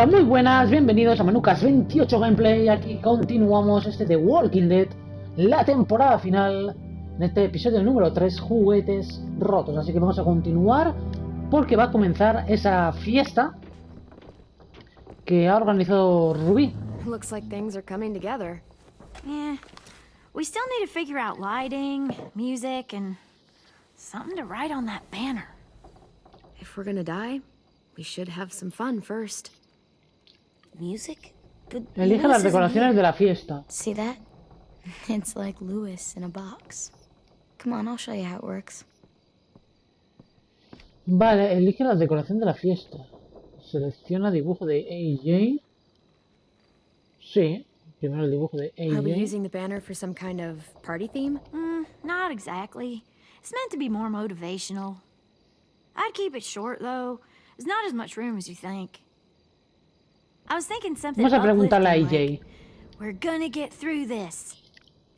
Hola, muy buenas, bienvenidos a Manucas 28 Gameplay. Aquí continuamos The Walking Dead, la temporada final, en este episodio número 3, juguetes rotos. Así que vamos a continuar porque va a comenzar esa fiesta que ha organizado Ruby. Looks like things are coming together. Yeah, we still need to figure out lighting, music, and something to write on that banner. If we're gonna die, we should have some fun first. Music? But Elige las decoraciones de la fiesta. see that? It's like Lewis in a box. Come on, I'll show you how it works. Vale, elige la decoración de la fiesta. Selecciona dibujo de AJ. Sí, primero el dibujo de Are we AJ. using the banner for some kind of party theme? Not exactly. It's meant to be more motivational. I'd keep it short, though. There's not as much room as you think. I was thinking something Vamos a preguntarle a uplifting, AJ. like, we're gonna get through this.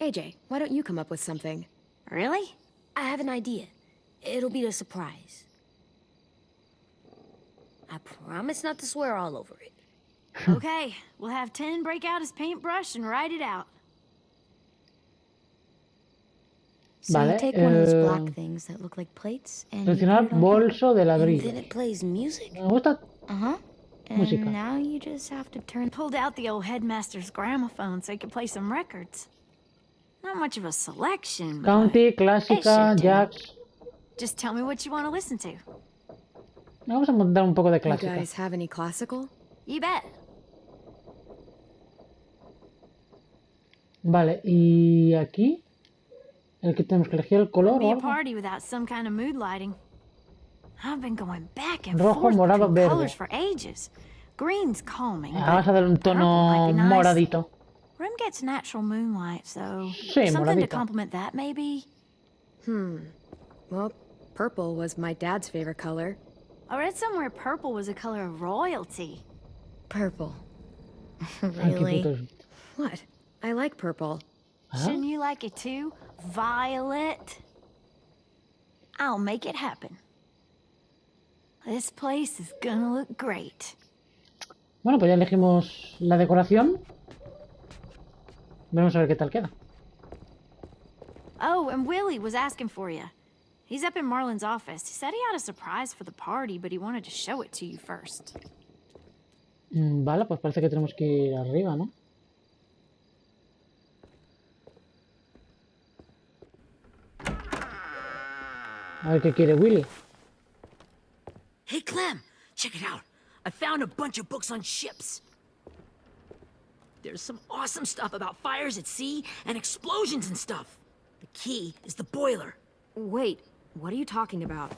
AJ, why don't you come up with something? Really? I have an idea. It'll be a surprise. I promise not to swear all over it. Okay, we'll have 10 break out his paintbrush and write it out. So Vale, you take one of those black things that look like plates and you Seleccionar put it on bolso de here, and ladrillo. then it plays music. Me gusta. Uh-huh. Música. And now you just have to turn... Pulled out the old headmaster's gramophone so he could play some records. Not much of a selection, but County, clásica, It should do. jazz. just tell me what you want to listen to. Vamos a montar un poco de You clásica. guys have any classical? You bet. Vale, y aquí el que tenemos que elegir el color. Be o a algo. party without some kind of mood lighting. I've been going back and Rojo, forth morado, between verde. colors for ages. Green's calming, Ah, vamos a dar un but purple tono might be nice. moradito. Room gets natural moonlight, so Sí, something to moradito. complement that, maybe. Well, purple was my dad's favorite color. I read somewhere purple was a color of royalty. Purple. Ay, qué Really? putos. What? I like purple. Ah, Shouldn't you like it too? Violet. I'll make it happen. This place is gonna look great. Bueno, pues ya elegimos la decoración. Vamos a ver qué tal queda. Oh, and Willie was asking for you. He's up in Marlon's office. He said he had a surprise for the party, but he wanted to show it to you first. Vale, pues parece que tenemos que ir arriba, ¿no? A ver qué quiere Willy. Hey, Clem, check it out. I found a bunch of books on ships. There's some awesome stuff about fires at sea and explosions and stuff. The key is the boiler. Wait, what are you talking about?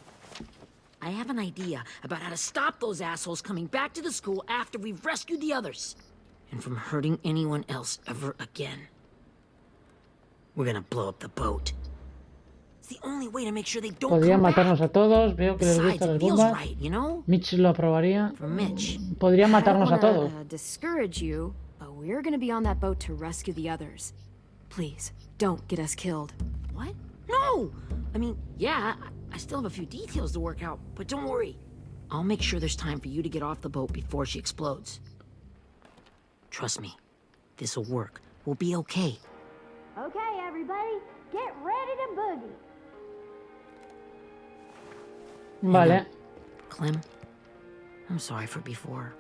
I have an idea about how to stop those assholes coming back to the school after we've rescued the others. And from hurting anyone else ever again. We're gonna blow up the boat. It's the only way to make sure they don't Podrían come back. matarnos a todos. Veo que les Besides, gustan las it feels bombas. right, you know? Mitch lo aprobaría. For Mitch. Podrían I don't matarnos a wanna, todos. discourage you, but we're gonna be on that boat to rescue the others. Please, don't get us killed. What? No! I mean, yeah, I still have a few details to work out, but don't worry. I'll make sure there's time for you to get off the boat before she explodes. Trust me, this'll work. We'll be okay. Okay, everybody, get ready to boogie. Vale. Clem, I'm sorry for before.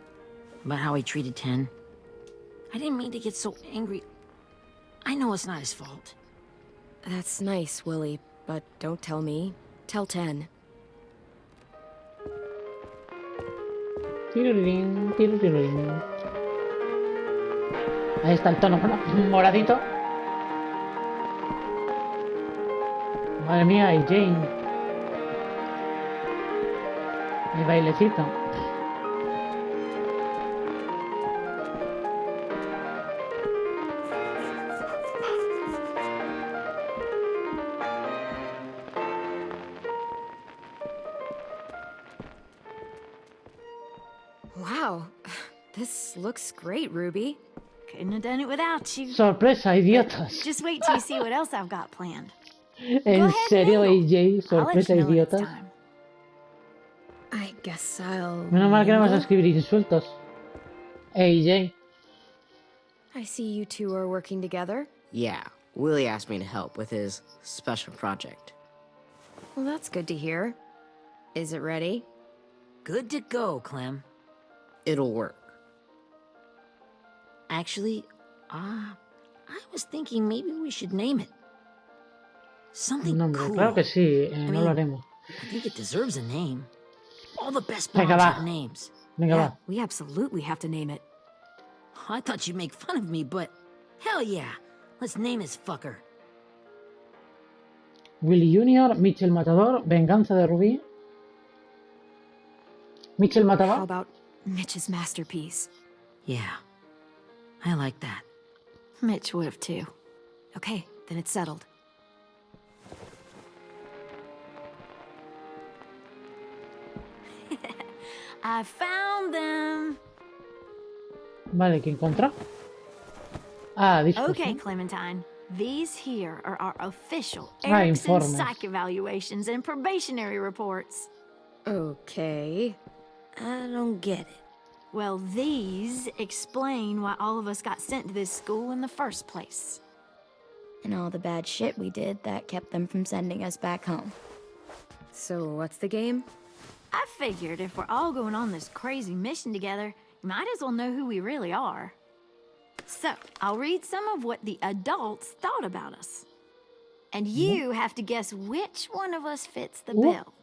About how he treated Ten. I didn't mean to get so angry. I know it's not his fault. That's nice, Willie, but don't tell me. Tell 10. Tirulirín, tirulirín. Ahí está el tono moradito. Madre mía, y Jane. El bailecito. Wow, this looks great, Ruby. Couldn't have done it without you. Sorpresa, idiotas. Just wait till you see what else I've got planned. ¿En ahead, serio, Mabel. AJ? I'll let Sorpresa, you know when it's idiotas. time. I guess I'll... Menos mal que no vas a mingle? escribir insultos. AJ. I see you two are working together. Yeah, Willie asked me to help with his special project. Well, that's good to hear. Is it ready? Good to go, Clem. It'll work. Actually, I was thinking maybe we should name it. Something Nombre, cool. claro que sí, I no lo mean, haremos. I think it deserves a name. All the best Venga, moms va. have names. Venga, Yeah, va. we absolutely have to name it. I thought you'd make fun of me, but hell yeah. Let's name this fucker. Willy Jr., Mitchell Matador, Venganza de Rubí. Mitchell How Matador. about Mitch's masterpiece? Yeah, I like that. Mitch would have too. Okay, then it's settled. I found them. Vale, ¿qué encontró? Ah, discos. Okay, ¿no? Clementine. These here are our official Ah, Erickson informes. psych evaluations and probationary reports. Okay. I don't get it. Well, these explain why all of us got sent to this school in the first place. And all the bad shit we did that kept them from sending us back home. So what's the game? I figured if we're all going on this crazy mission together, you might as well know who we really are. So, I'll read some of what the adults thought about us. And you have to guess which one of us fits the bill.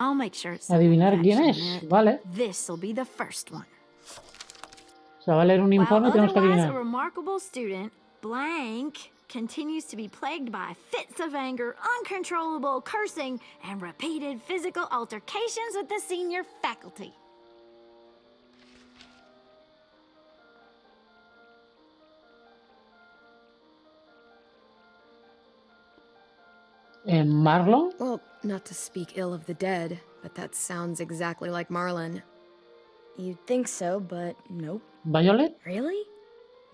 I'll make sure it's Adivinar quién something es, catchy. vale. This'll be the first one. O sea, va a leer un informe y While tenemos que otherwise a adivinar. remarkable student, blank continues to be plagued by fits of anger, uncontrollable cursing, and repeated physical altercations with the senior faculty. Marlon. Well, not to speak ill of the dead, but that sounds exactly like Marlon. You'd think so, but nope. Violet. Really?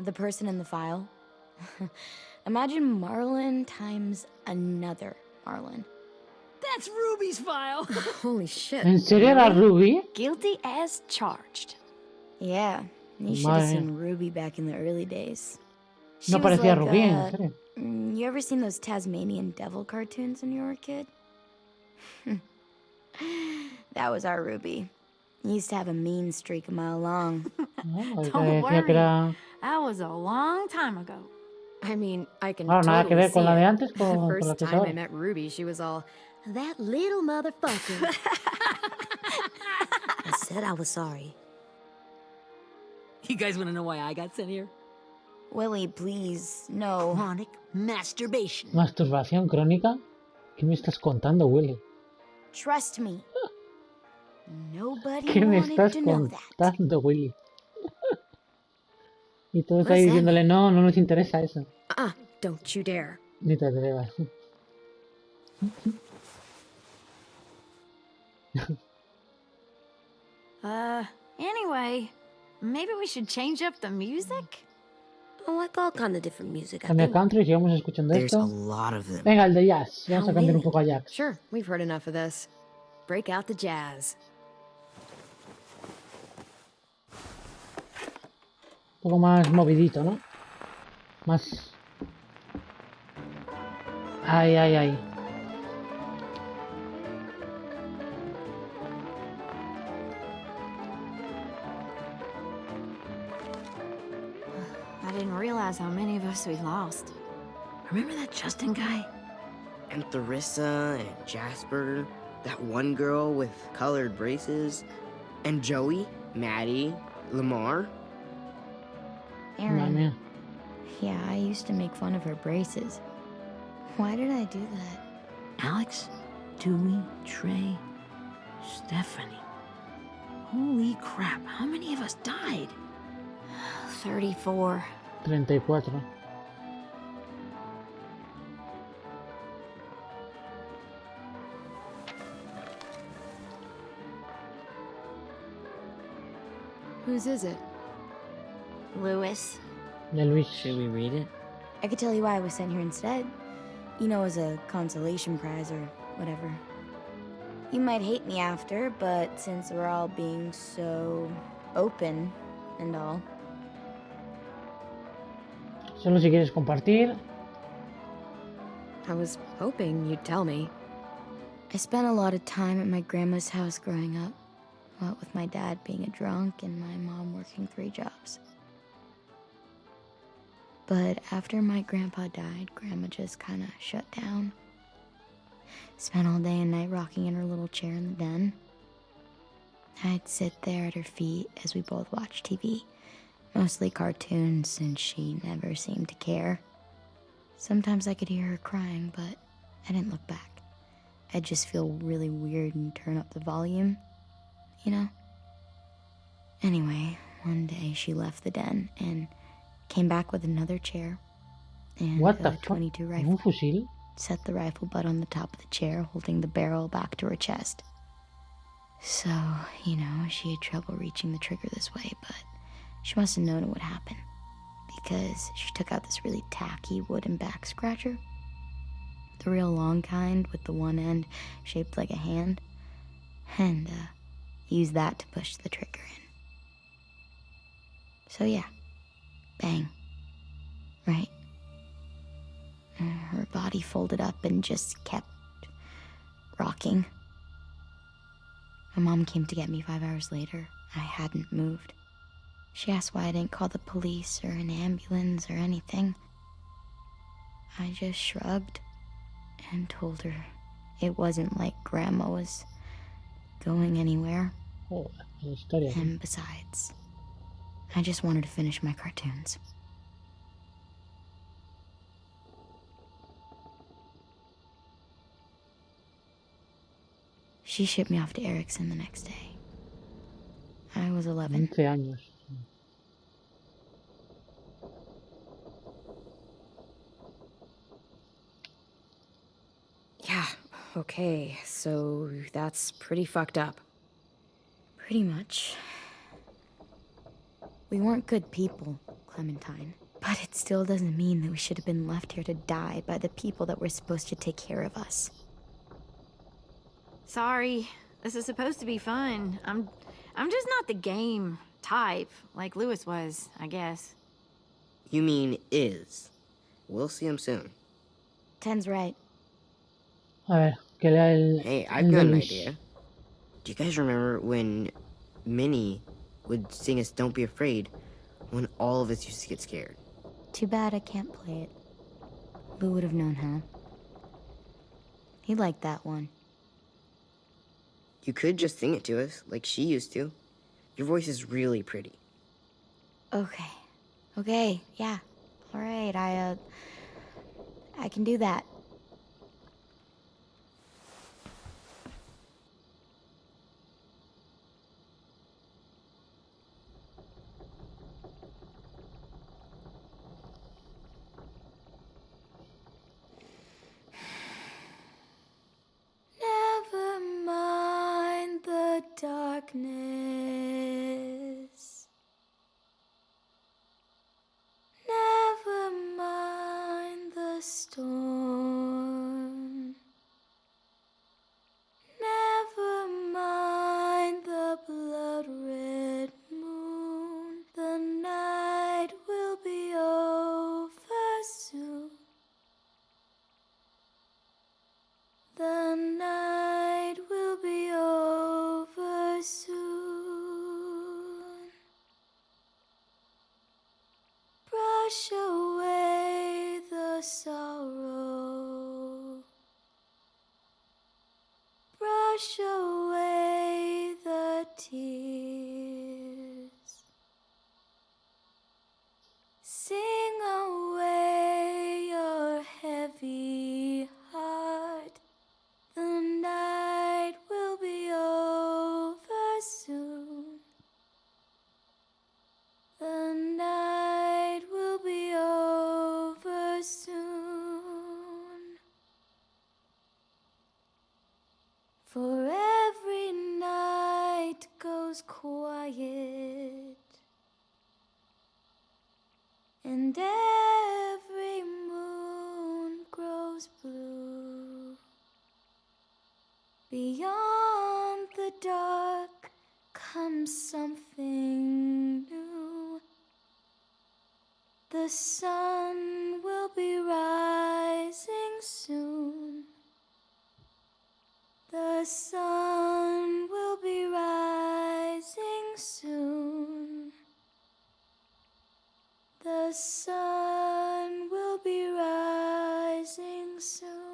The person in the file. Imagine Marlon times another Marlon. That's Ruby's file. Holy shit. ¿En serio era Ruby? Guilty as charged. Yeah, you should Madre have mía. seen Ruby back in the early days. She No was parecía like, Rubí, en serio. You ever seen those Tasmanian devil cartoons when you were a kid? That was our Ruby. He used to have a mean streak a mile long. No, el que Don't decía que era... That was a long time ago. I mean, I can Claro, nada que totally ver con see la de it. antes The con la first que es time I ahora. met Ruby, she was all, that little motherfucker. I said I was sorry. You guys want to know why I got sent here? Willie, please, no. Chronic masturbation. Masturbación crónica. ¿Qué me estás contando, Willy? Trust me. Nobody ¿Qué me wanted estás to know that. contando, Willy? Y todos What ahí does that diciéndole, no, no nos interesa eso. Don't you dare. Ni te atrevas. Anyway, maybe we should change up the music? I like all kind of different music. I Cambia think country, sigamos escuchando there's a esto. lot of them. Venga, el de jazz. Vamos a How cambiar un many? poco a jazz. Sure, we've heard enough of this. Break out the jazz. Un poco más movidito, ¿no? Más... Ay, ay, ay. I didn't realize how many of us we lost. Remember that Justin guy? And Theresa and Jasper, that one girl with colored braces, and Joey, Maddie, Lamar. Madre Aaron, mía. yeah, I used to make fun of her braces. Why did I do that? Alex, Dewey, Trey, Stephanie. Holy crap, how many of us died? 34. 34. Whose is it? Lewis. De Luis. Should we read it? I could tell you why I was sent here instead. You know, as a consolation prize or whatever. You might hate me after, but since we're all being so open, and all. Solo si quieres compartir. I was hoping you'd tell me. I spent a lot of time at my grandma's house growing up, what with my dad being a drunk and my mom working 3 jobs. But after my grandpa died, Grandma just kind of shut down. Spent all day and night rocking in her little chair in the den. I'd sit there at her feet as we both watched TV, mostly cartoons, since she never seemed to care. Sometimes I could hear her crying, but I didn't look back. I'd just feel really weird and turn up the volume, you know? Anyway, one day she left the den and came back with another chair and What the a fuck? .22 ¿Un rifle. fusil? Set the rifle butt on the top of the chair, holding the barrel back to her chest. So, you know, she had trouble reaching the trigger this way, but she must have known it would happen, because she took out this really tacky wooden back scratcher. The real long kind with the one end shaped like a hand, and used that to push the trigger in. So yeah, bang, right? Her body folded up and just kept rocking. My mom came to get me 5 hours later. I hadn't moved. She asked why I didn't call the police or an ambulance or anything. I just shrugged and told her it wasn't like Grandma was going anywhere. Oh, la historia. And besides, I just wanted to finish my cartoons. She shipped me off to Erickson the next day. I was 11. 11 años. Yeah, okay, so that's pretty fucked up. Pretty much. We weren't good people, Clementine. But it still doesn't mean that we should have been left here to die by the people that were supposed to take care of us. Sorry, this is supposed to be fun. I'm just not the game type, like Lewis was, I guess. You mean is. We'll see him soon. Ten's right. A ver, que lea el. Hey, el I've de got an Luis. idea. Do you guys remember when Minnie would sing us Don't Be Afraid when all of us used to get scared? Too bad I can't play it. Lou would have known how. He liked that one. You could just sing it to us, like she used to. Your voice is really pretty. Okay. Okay, yeah. All right, I can do that. Never mind the darkness. Never mind the storm. Never mind the blood-red moon. The night will be over soon. The night will be over soon. Brush away the sorrow. Brush away the tears. Sing away your heavy heart. The night will be over soon. The night will be over soon. For every night goes quiet, and every moon grows blue. Beyond the dark comes something new. The sun will be rising soon. The sun will be rising soon. The sun will be rising soon.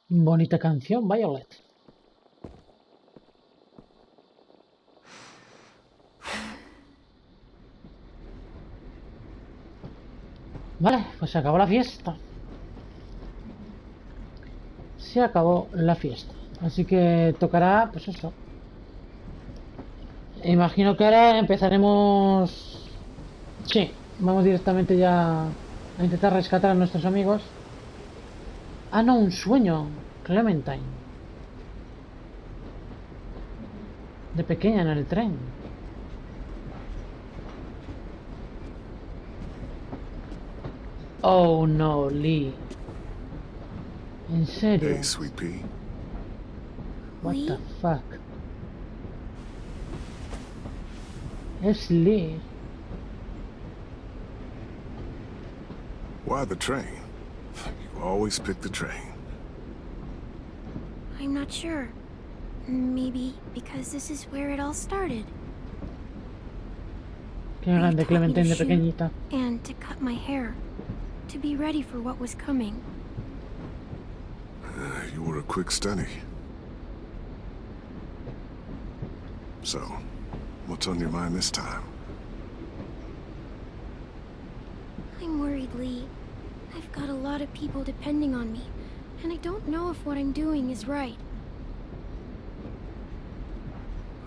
Bonita canción, Violet. Vale, pues se acabó la fiesta. Se acabó la fiesta. Así que tocará, pues eso. Imagino que ahora empezaremos... Sí, vamos directamente ya a intentar rescatar a nuestros amigos. Ah, no, un sueño. Clementine. De pequeña en el tren. Oh no, Lee. ¿En serio? Hey, sweet pea. What Lee? the fuck? Es Lee. Why the train? You always pick the train. I'm not sure. Maybe because this is where it all started. Qué grande They taught me to Clementine de shoot pequeñita. And to cut my hair. To be ready for what was coming. You were a quick study. So, what's on your mind this time? I'm worried, Lee. I've got a lot of people depending on me, and I don't know if what I'm doing is right.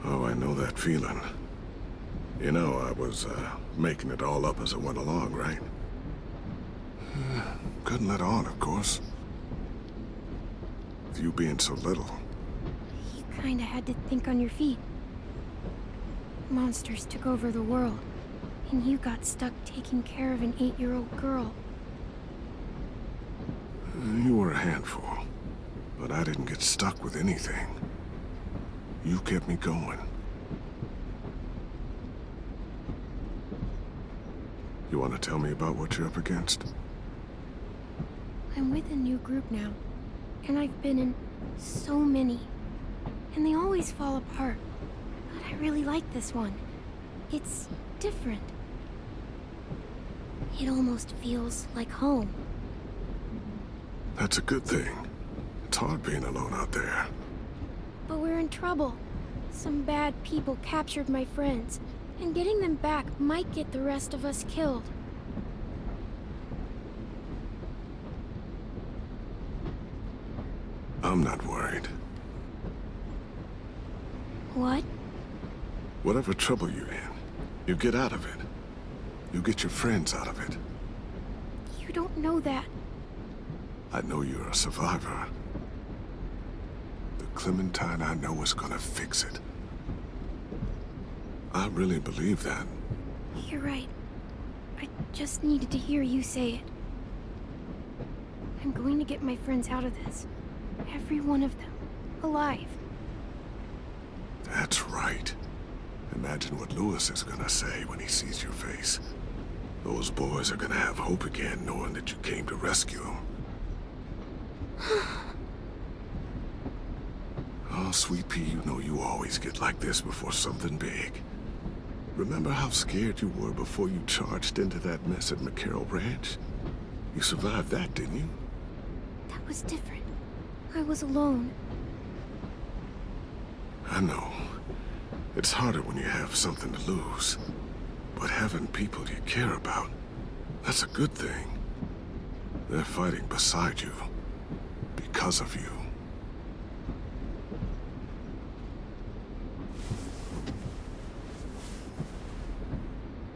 Oh, I know that feeling. You know, I was, making it all up as I went along, right? Couldn't let on, of course. With you being so little. You kinda had to think on your feet. Monsters took over the world, and you got stuck taking care of an 8-year-old girl. You were a handful, but I didn't get stuck with anything. You kept me going. You want to tell me about what you're up against? I'm with a new group now, and I've been in so many, and they always fall apart. But I really like this one. It's different. It almost feels like home. That's a good thing. It's hard being alone out there. But we're in trouble. Some bad people captured my friends, and getting them back might get the rest of us killed. I'm not worried. What? Whatever trouble you're in, you get out of it. You get your friends out of it. You don't know that. I know you're a survivor. The Clementine I know is gonna fix it. I really believe that. You're right. I just needed to hear you say it. I'm going to get my friends out of this. Every one of them. Alive. That's right. Imagine what Lewis is gonna say when he sees your face. Those boys are gonna have hope again, knowing that you came to rescue them. Oh, sweet pea, you know you always get like this before something big. Remember how scared you were before you charged into that mess at McCarroll Ranch? You survived that, didn't you? That was different. I was alone. I know. It's harder when you have something to lose. But having people you care about, that's a good thing. They're fighting beside you. Because of you.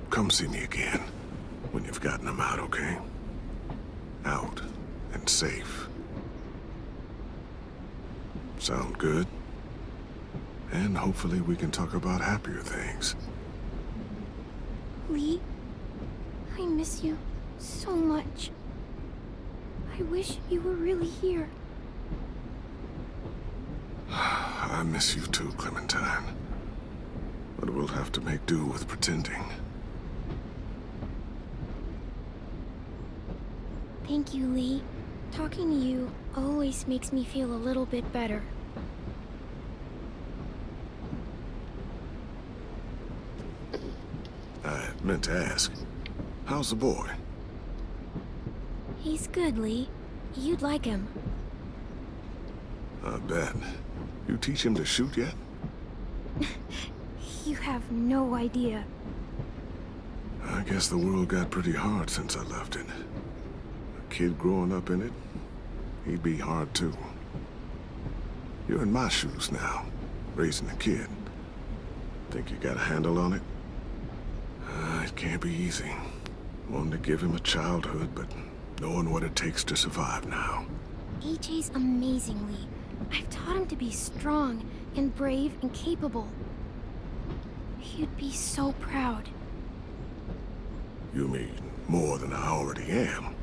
Come see me again when you've gotten them out, okay? Out and safe. Sound good? And hopefully we can talk about happier things. Lee, I miss you so much. I wish you were really here. I miss you too, Clementine. But we'll have to make do with pretending. Thank you, Lee. Talking to you always makes me feel a little bit better. I meant to ask, how's the boy? He's good, Lee. You'd like him. I bet. You teach him to shoot yet? You have no idea. I guess the world got pretty hard since I left it. A kid growing up in it, he'd be hard too. You're in my shoes now, raising a kid. Think you got a handle on it? It can't be easy. Wanting to give him a childhood, but knowing what it takes to survive now. AJ's amazing, Lee. I've taught him to be strong and brave and capable. He'd be so proud. You mean more than I already am?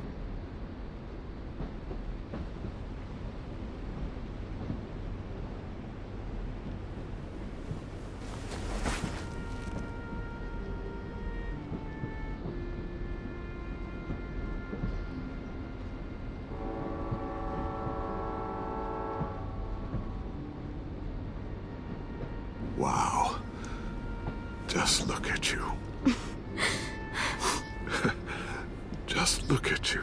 Wow. Just look at you. Just look at you.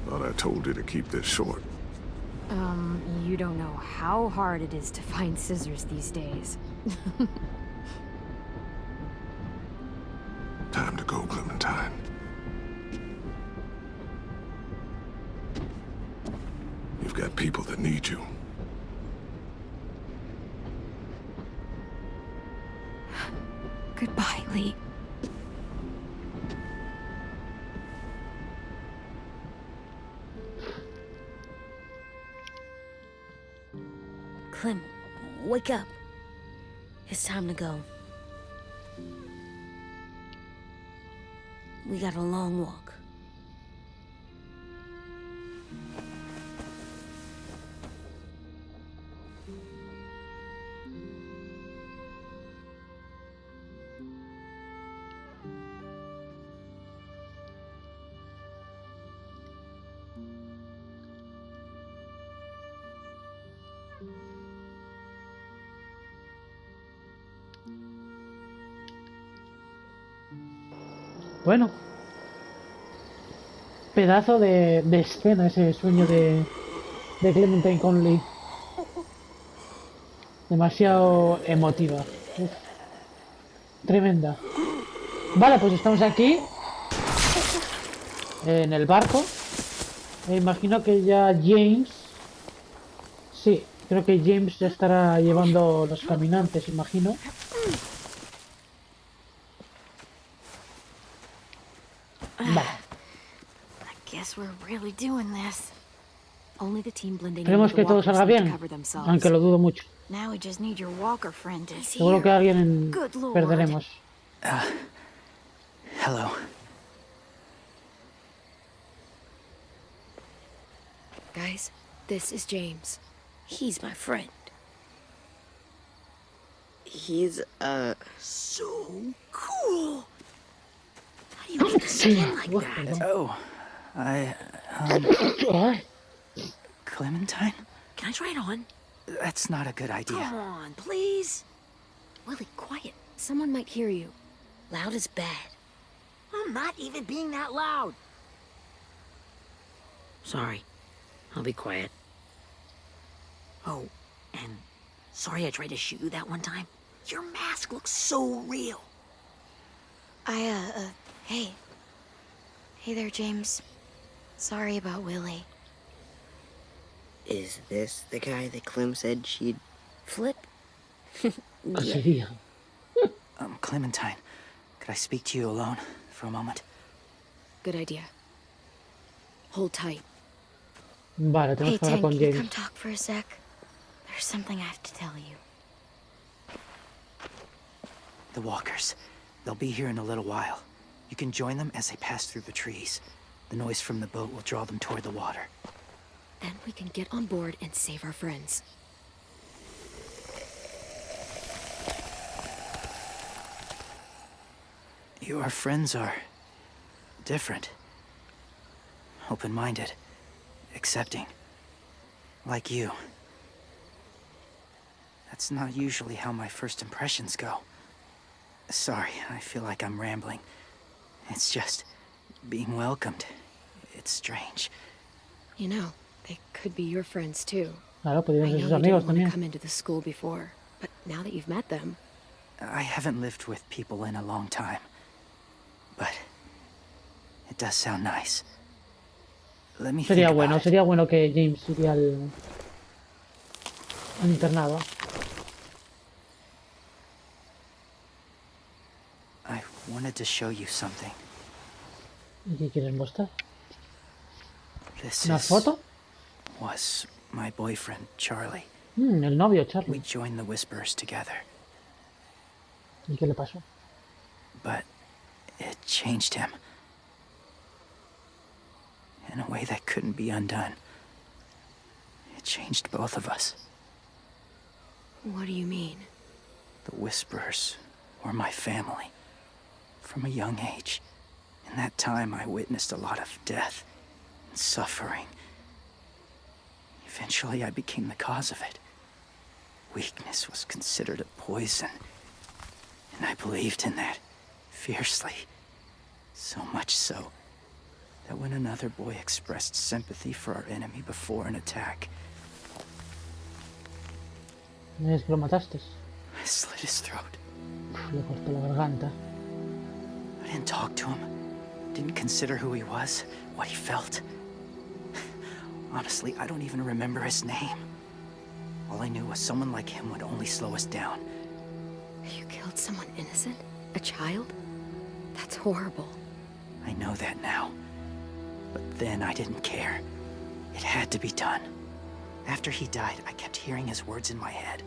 Thought I told you to keep this short. You don't know how hard it is to find scissors these days. Time to go, Clementine. You've got people that need you. Goodbye, Lee. Clem, wake up. It's time to go. We got a long walk. Bueno. Pedazo de escena ese sueño de Clementine con Lee. Demasiado emotiva. Uf. Tremenda. Vale, pues estamos aquí. En el barco. Imagino que ya James... Sí, creo que James ya estará llevando los caminantes, imagino. Vale. Esperemos que todo salga bien, aunque lo dudo mucho. Seguro que a alguien perderemos. Hello. Guys, this is James. He's my friend. He's, So cool! How do you get the skin like that? Oh, Clementine? Can I try it on? That's not a good idea. Come on, please. Willie, quiet. Someone might hear you. Loud is bad. I'm not even being that loud. Sorry. I'll be quiet. Oh, and sorry I tried to shoot you that one time. Your mask looks so real. Hey. Hey there, James. Sorry about Willie. is this the guy that Clem said she'd flip? Sería. Clementine, could I speak to you alone for a moment? Good idea. Hold tight. Vale, tenemos Hey, que hablar Tank, con can you James. come talk for a sec? There's something I have to tell you. The walkers. They'll be here in a little while. You can join them as they pass through the trees. The noise from the boat will draw them toward the water. Then we can get on board and save our friends. Your friends are different. Open-minded. Accepting. Like you. That's not usually how my first impressions go. Sorry, I feel like I'm rambling. It's just being welcomed. It's strange. You know, they could be your friends too. Claro, I podrían know ser you sus didn't amigos want to también. come into the school before, but now that you've met them, I haven't lived with people in a long time. But it does sound nice. Let me think about it. Sería bueno que James iría al internado. I wanted to show you something. ¿Y qué quieres mostrar? This ¿Una foto? was my boyfriend, Charlie. El novio, We Charlie. joined the Whispers together, ¿Y qué le pasó? but it changed him. In a way that couldn't be undone. It changed both of us. what do you mean? The Whisperers were my family. From a young age. In that time, I witnessed a lot of death and suffering. Eventually, I became the cause of it. Weakness was considered a poison. And I believed in that, fiercely. So much so, that when another boy expressed sympathy for our enemy before an attack, Es que lo mataste. I slit his throat. Le cortó la garganta. I didn't talk to him. Didn't consider who he was, what he felt. Honestly, I don't even remember his name. All I knew was someone like him would only slow us down. You killed someone innocent? A child? That's horrible. I know that now. But then I didn't care. It had to be done. After he died, I kept hearing his words in my head.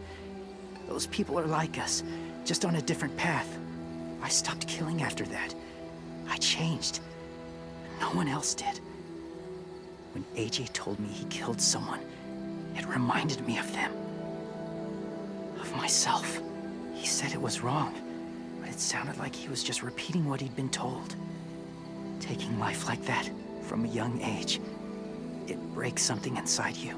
Those people are like us, just on a different path. I stopped killing after that. I changed. But no one else did. When AJ told me he killed someone, it reminded me of them. Of myself. He said it was wrong, but it sounded like he was just repeating what he'd been told. Taking life like that, from a young age, it breaks something inside you.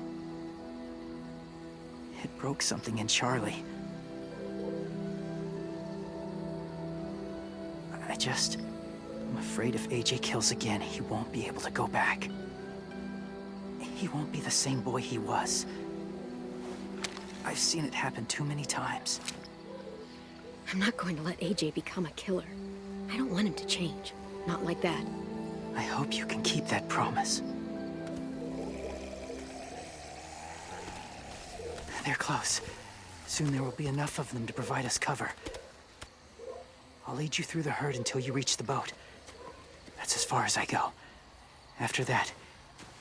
It broke something in Charlie. I'm afraid if AJ kills again, he won't be able to go back. He won't be the same boy he was. I've seen it happen too many times. I'm not going to let AJ become a killer. I don't want him to change. Not like that. I hope you can keep that promise. They're close. Soon there will be enough of them to provide us cover. I'll lead you through the herd until you reach the boat. That's as far as I go. After that,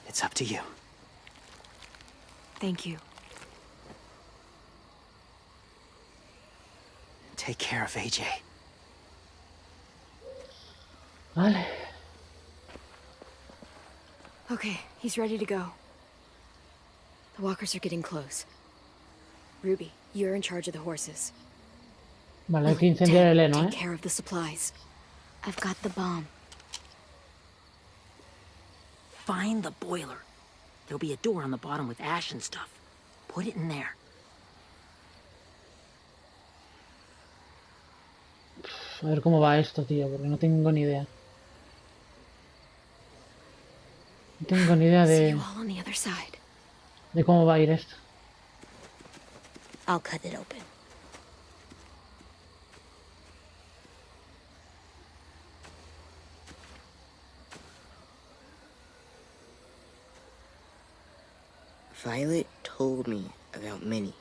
it's up to you. Thank you. Take care of AJ. Vale. Okay, he's ready to go. The walkers are getting close. Ruby, you're in charge of the horses. Vale, hay que incendiar el heno, Take care of the supplies. I've got the bomb. Find the boiler. There'll be a door on the bottom with ash and stuff. Put it in there. A ver cómo va esto, tío, porque no tengo ni idea. No tengo ni idea See you all on the other side. de cómo va a ir esto. I'll cut it open. Violet told me about Minnie.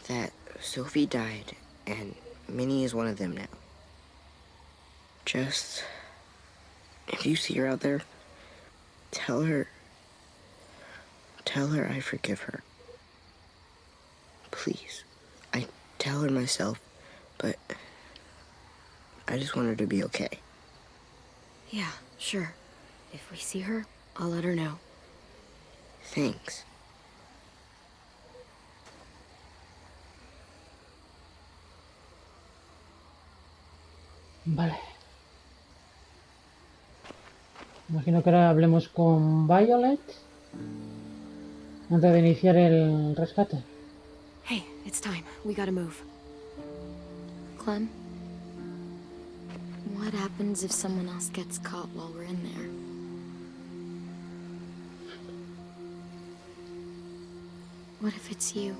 That Sophie died, and Minnie is one of them now. Just, if you see her out there, tell her I forgive her. Please. I tell her myself, but I just want her to be okay. Yeah, sure. If we see her, I'll let her know. Thanks. Vale. Imagino que ahora hablemos con Violet antes de iniciar el rescate. Hey, it's time. We gotta move. Clem, what happens if someone else gets caught while we're in there? What if it's you?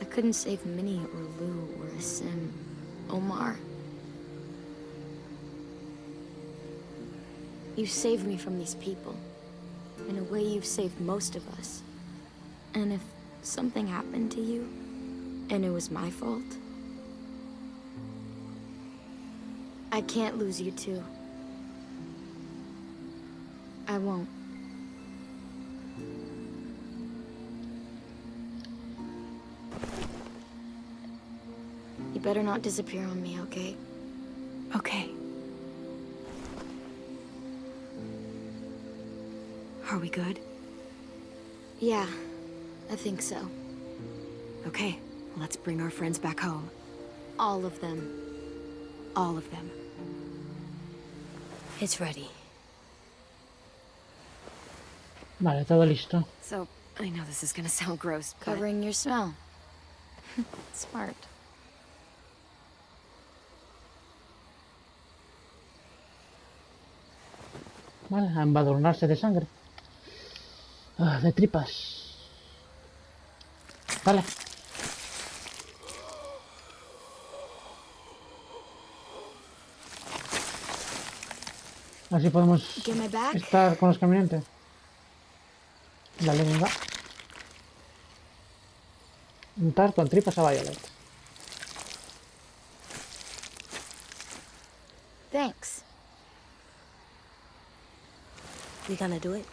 I couldn't save Minnie or Lou or Asim, Omar. You saved me from these people. In a way, you've saved most of us. And if something happened to you, and it was my fault, I can't lose you too. I won't. You better not disappear on me, okay? Okay. Are we good? Yeah, I think so. Okay, let's bring our friends back home. All of them. All of them. It's ready. Vale, todo listo. So, I know this is gonna sound gross, but... Covering your smell. Smart. Vale, a embadurnarse de sangre. Ah, de tripas. Vale. Así podemos Get my back? estar con los caminantes. Dale, venga. Untar con tripas a Violet. Thanks. We gonna do it?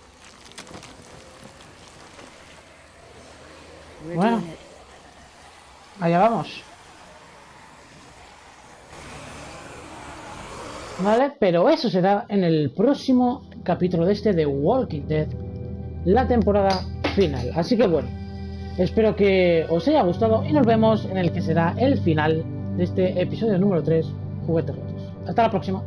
We're Bueno. doing it. Allá vamos. Vale, pero eso será en el próximo capítulo de este de Walking Dead, la temporada final. Así que bueno, espero que os haya gustado y nos vemos en el que será el final de este episodio número 3, Juguetes Rotos. Hasta la próxima.